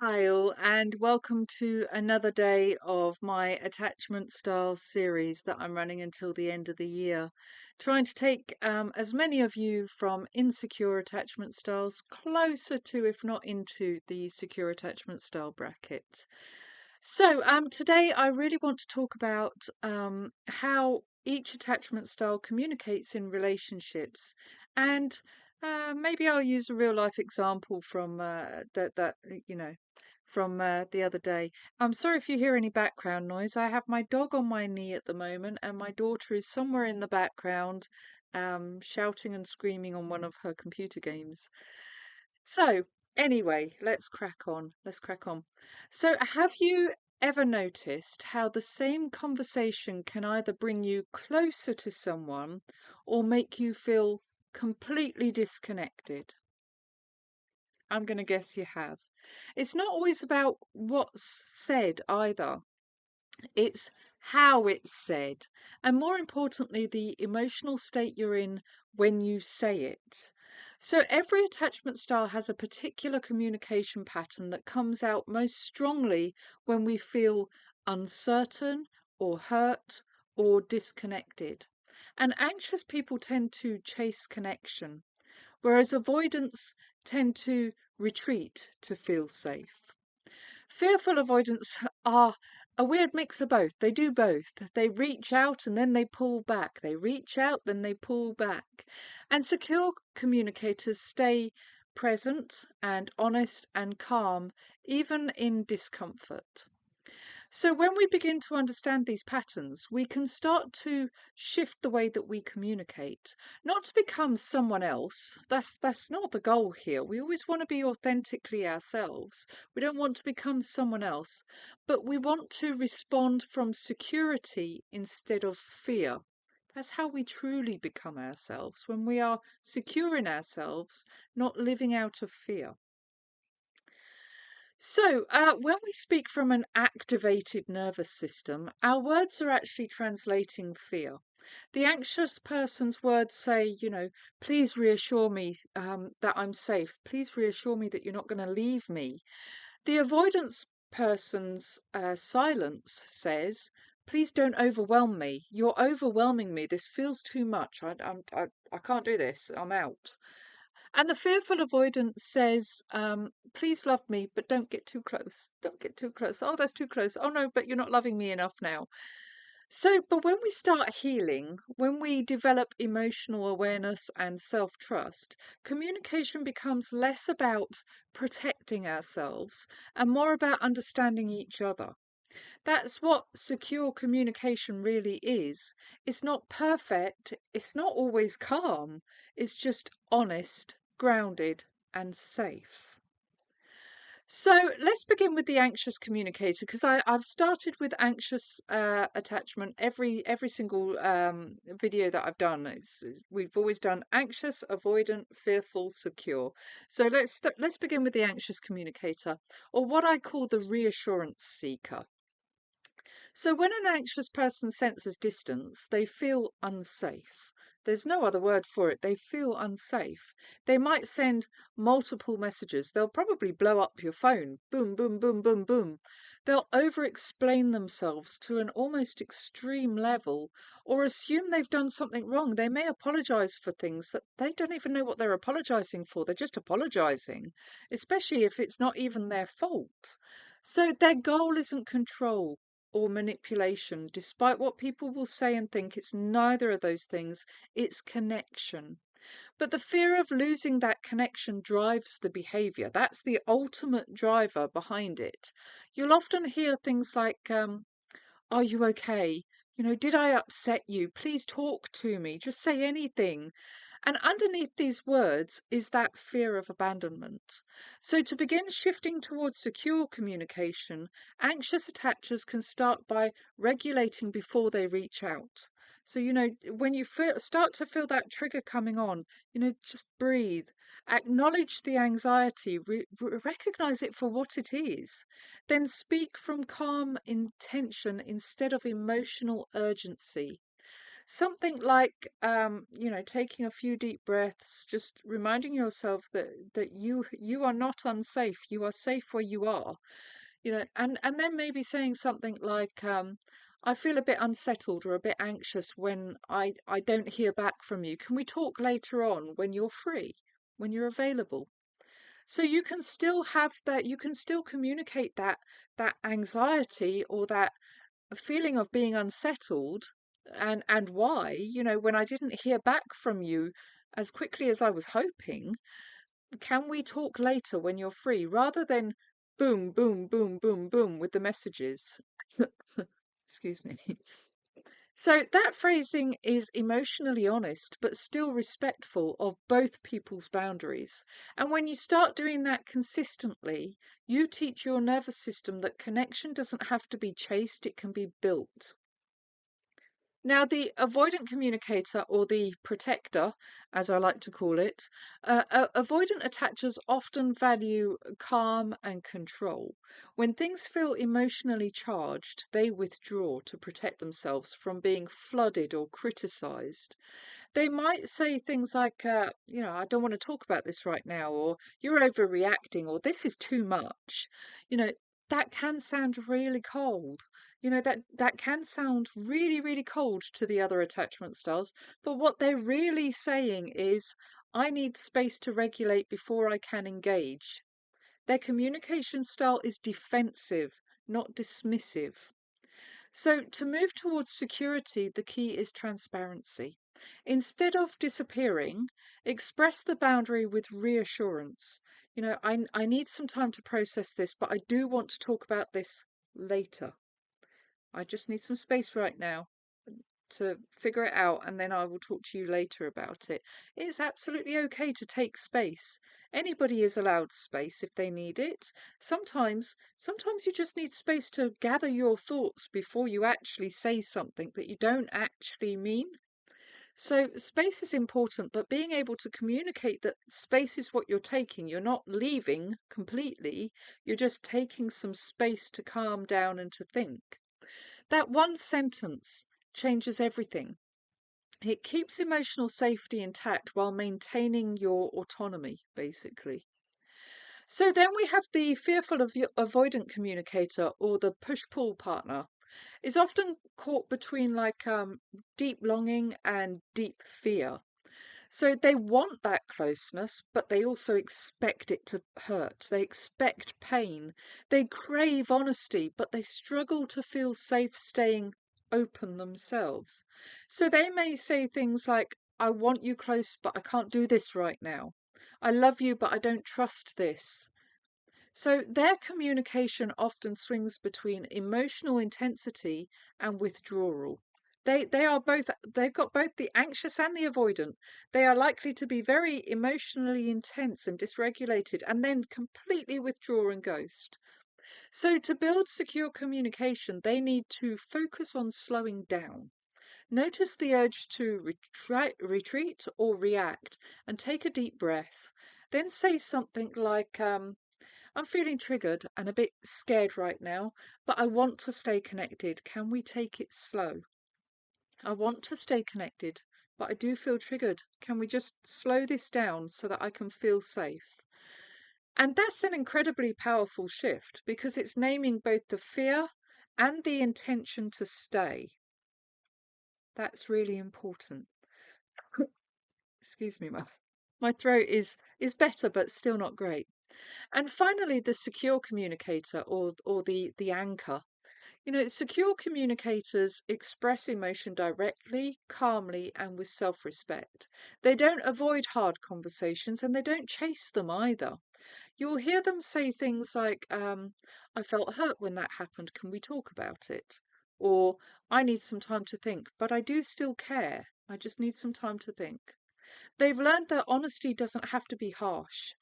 Hi all, and welcome to another day of my attachment style series that I'm running until the end of the year. Trying to take as many of you from insecure attachment styles closer to, if not into, the secure attachment style bracket. So today I really want to talk about how each attachment style communicates in relationships, and maybe I'll use a real life example from from the other day. I'm sorry if you hear any background noise. I have my dog on my knee at the moment, and my daughter is somewhere in the background, shouting and screaming on one of her computer games. So, anyway, let's crack on. Let's crack on. So, have you ever noticed how the same conversation can either bring you closer to someone or make you feel completely disconnected? I'm going to guess you have. It's not always about what's said either. It's how it's said, and more importantly, the emotional state you're in when you say it. So, every attachment style has a particular communication pattern that comes out most strongly when we feel uncertain or hurt or disconnected. And anxious people tend to chase connection, whereas avoidants tend to retreat to feel safe. Fearful avoidance are a weird mix of both. They do both. They reach out and then they pull back. They reach out, then they pull back. And secure communicators stay present and honest and calm, even in discomfort. So, when we begin to understand these patterns, we can start to shift the way that we communicate, not to become someone else. That's not the goal here. We always want to be authentically ourselves. We don't want to become someone else, but we want to respond from security instead of fear. That's how we truly become ourselves, when we are secure in ourselves, not living out of fear. So, when we speak from an activated nervous system, our words are actually translating fear. The anxious person's words say, please reassure me that I'm safe. Please reassure me that you're not going to leave me. The avoidance person's silence says, please don't overwhelm me. You're overwhelming me. This feels too much. I can't do this. I'm out. And the fearful avoidance says, please love me, but don't get too close. Don't get too close. Oh, that's too close. Oh, no, but you're not loving me enough now. So, but when we start healing, when we develop emotional awareness and self trust, communication becomes less about protecting ourselves and more about understanding each other. That's what secure communication really is. It's not perfect, it's not always calm, it's just honest, grounded, and safe. So let's begin with the anxious communicator, because I've started with anxious attachment every single video that I've done. We've always done anxious, avoidant, fearful, secure. So let's begin with the anxious communicator, or what I call the reassurance seeker. So, when an anxious person senses distance, they feel unsafe. There's no other word for it. They feel unsafe. They might send multiple messages. They'll probably blow up your phone. Boom, boom, boom, boom, boom. They'll over explain themselves to an almost extreme level or assume they've done something wrong. They may apologize for things that they don't even know what they're apologizing for. They're just apologizing, especially if it's not even their fault. So, their goal isn't control or manipulation, despite what people will say and think. It's neither of those things, it's connection. But the fear of losing that connection drives the behavior. That's the ultimate driver behind it. You'll often hear things like, are you okay? Did I upset you? Please talk to me. Just say anything. And underneath these words is that fear of abandonment. So, to begin shifting towards secure communication, anxious attachers can start by regulating before they reach out. So, when you start to feel that trigger coming on, just breathe, acknowledge the anxiety, recognize it for what it is, then speak from calm intention instead of emotional urgency. Something like, taking a few deep breaths, just reminding yourself that you are not unsafe. You are safe where you are. And then maybe saying something like, I feel a bit unsettled or a bit anxious when I don't hear back from you. Can we talk later on when you're free, when you're available? So you can still have that, you can still communicate that anxiety or that feeling of being unsettled, and why, when I didn't hear back from you as quickly as I was hoping. Can we talk later when you're free? Rather than boom, boom, boom, boom, boom with the messages. Excuse me. So that phrasing is emotionally honest, but still respectful of both people's boundaries. And when you start doing that consistently, you teach your nervous system that connection doesn't have to be chased, it can be built. Now, the avoidant communicator, or the protector, as I like to call it, avoidant attachers often value calm and control. When things feel emotionally charged, they withdraw to protect themselves from being flooded or criticized. They might say things like, I don't want to talk about this right now, or you're overreacting, or this is too much. You know, that can sound really cold. That can sound really, really cold to the other attachment styles. But what they're really saying is, I need space to regulate before I can engage. Their communication style is defensive, not dismissive. So, to move towards security, the key is transparency. Instead of disappearing, express the boundary with reassurance. I need some time to process this, but I do want to talk about this later. I just need some space right now to figure it out, and then I will talk to you later about it. It's absolutely okay to take space. Anybody is allowed space if they need it. Sometimes you just need space to gather your thoughts before you actually say something that you don't actually mean. So space is important, but being able to communicate that space is what you're taking. You're not leaving completely. You're just taking some space to calm down and to think. That one sentence changes everything. It keeps emotional safety intact while maintaining your autonomy, basically. So then we have the avoidant communicator, or the push-pull partner. Is often caught between like deep longing and deep fear. So they want that closeness, but they also expect it to hurt. They expect pain. They crave honesty, but they struggle to feel safe staying open themselves. So they may say things like, I want you close, but I can't do this right now. I love you, but I don't trust this. So their communication often swings between emotional intensity and withdrawal. They've got both the anxious and the avoidant. They are likely to be very emotionally intense and dysregulated and then completely withdraw and ghost. So to build secure communication, they need to focus on slowing down. Notice the urge to retreat or react and take a deep breath. Then say something like, I'm feeling triggered and a bit scared right now, but I want to stay connected. Can we take it slow? I want to stay connected, but I do feel triggered. Can we just slow this down so that I can feel safe? And that's an incredibly powerful shift because it's naming both the fear and the intention to stay. That's really important. Excuse me, my throat is better, but still not great. And finally, the secure communicator, or the anchor. Secure communicators express emotion directly, calmly, and with self respect. They don't avoid hard conversations and they don't chase them either. You'll hear them say things like, I felt hurt when that happened. Can we talk about it? Or, I need some time to think, but I do still care. I just need some time to think. They've learned that honesty doesn't have to be harsh.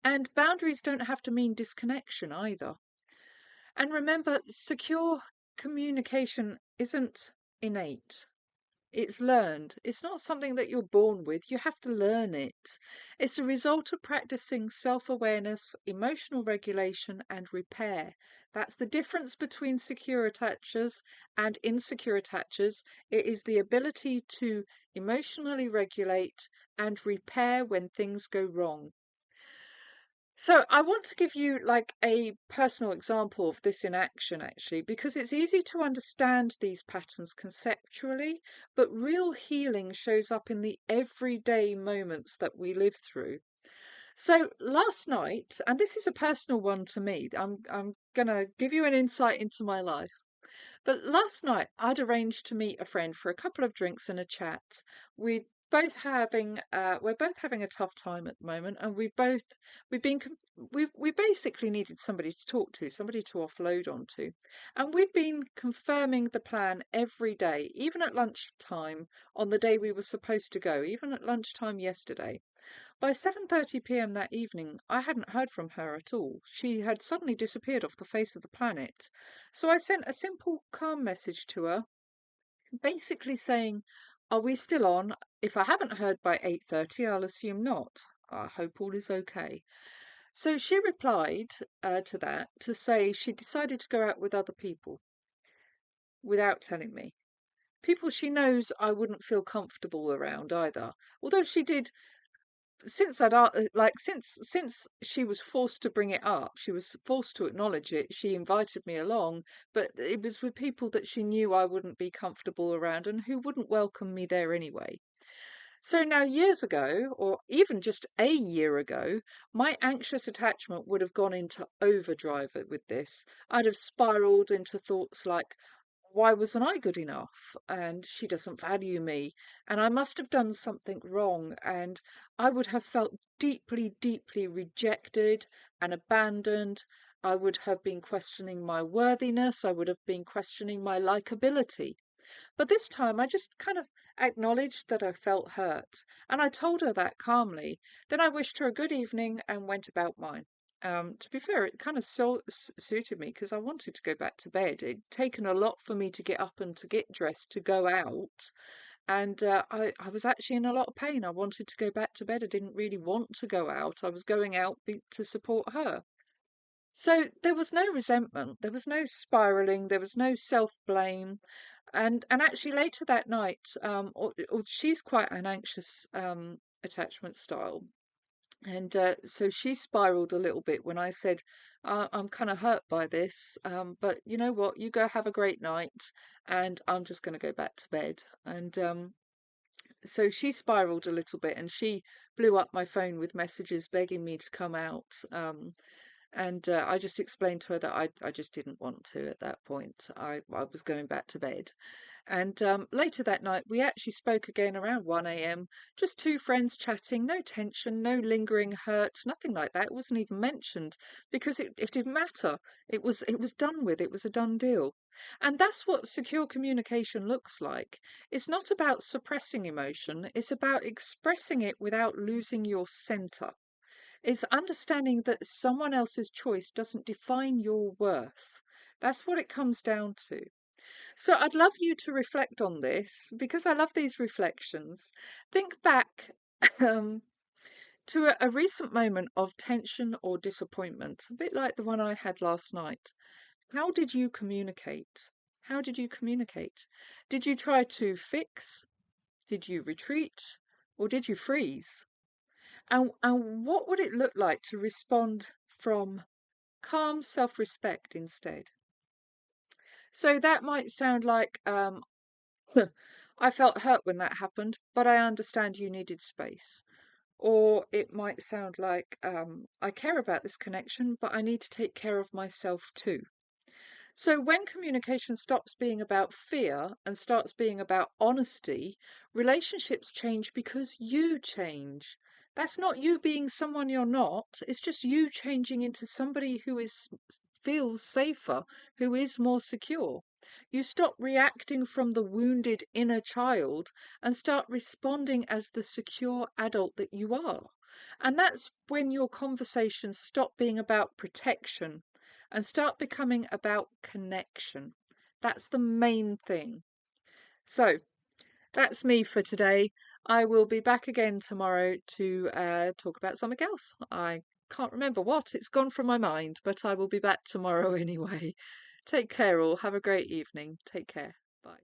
And boundaries don't have to mean disconnection either. And remember, secure communication isn't innate. It's learned. It's not something that you're born with. You have to learn it. It's a result of practicing self-awareness, emotional regulation, and repair. That's the difference between secure attachers and insecure attachers. It is the ability to emotionally regulate and repair when things go wrong. So I want to give you like a personal example of this in action, actually, because it's easy to understand these patterns conceptually, but real healing shows up in the everyday moments that we live through. So last night, and this is a personal one to me, I'm gonna give you an insight into my life. But last night, I'd arranged to meet a friend for a couple of drinks and a chat. We're both having a tough time at the moment, and we've been, we basically needed somebody to talk to, somebody to offload onto, and we'd been confirming the plan every day, even at lunchtime on the day we were supposed to go, even at lunchtime yesterday. By 7:30 p.m. that evening, I hadn't heard from her at all. She had suddenly disappeared off the face of the planet. So I sent a simple, calm message to her, basically saying, "Are we still on? If I haven't heard by 8:30, I'll assume not. I hope all is okay." So she replied to that to say she decided to go out with other people without telling me. People she knows I wouldn't feel comfortable around either. Although she did since since she was forced to bring it up, she was forced to acknowledge it. She invited me along, but it was with people that she knew I wouldn't be comfortable around and who wouldn't welcome me there anyway. So now, years ago, or even just a year ago, my anxious attachment would have gone into overdrive with this. I'd have spiraled into thoughts like, why wasn't I good enough? And she doesn't value me. And I must have done something wrong. And I would have felt deeply, deeply rejected and abandoned. I would have been questioning my worthiness. I would have been questioning my likability. But this time I just kind of acknowledged that I felt hurt, and I told her that calmly. Then I wished her a good evening and went about mine. To be fair, it kind of suited me because I wanted to go back to bed. It'd taken a lot for me to get up and to get dressed to go out, and I was actually in a lot of pain. I wanted to go back to bed. I didn't really want to go out. I was going out to support her. So there was no resentment, there was no spiraling, there was no self-blame. And actually later that night, or she's quite an anxious attachment style. And so she spiraled a little bit when I said, I'm kind of hurt by this, but you know what? You go have a great night, and I'm just going to go back to bed. And so she spiraled a little bit, and she blew up my phone with messages begging me to come out. And I just explained to her that I just didn't want to at that point. I was going back to bed. And later that night, we actually spoke again around 1 a.m. Just two friends chatting, no tension, no lingering hurt, nothing like that. It wasn't even mentioned because it didn't matter. It was done with. It was a done deal. And that's what secure communication looks like. It's not about suppressing emotion, it's about expressing it without losing your center. It's understanding that someone else's choice doesn't define your worth. That's what it comes down to. So I'd love you to reflect on this because I love these reflections. Think back um, to a recent moment of tension or disappointment, a bit like the one I had last night. How did you communicate? How did you communicate? Did you try to fix? Did you retreat? Or did you freeze? And what would it look like to respond from calm self-respect instead? So that might sound like, I felt hurt when that happened, but I understand you needed space. Or it might sound like, I care about this connection, but I need to take care of myself too. So when communication stops being about fear and starts being about honesty, relationships change because you change. That's not you being someone you're not. It's just you changing into somebody who feels safer, who is more secure. You stop reacting from the wounded inner child and start responding as the secure adult that you are. And that's when your conversations stop being about protection and start becoming about connection. That's the main thing. So, That's me for today. I will be back again tomorrow to talk about something else. I can't remember what, it's gone from my mind, but I will be back tomorrow anyway. Take care, all. Have a great evening. Take care.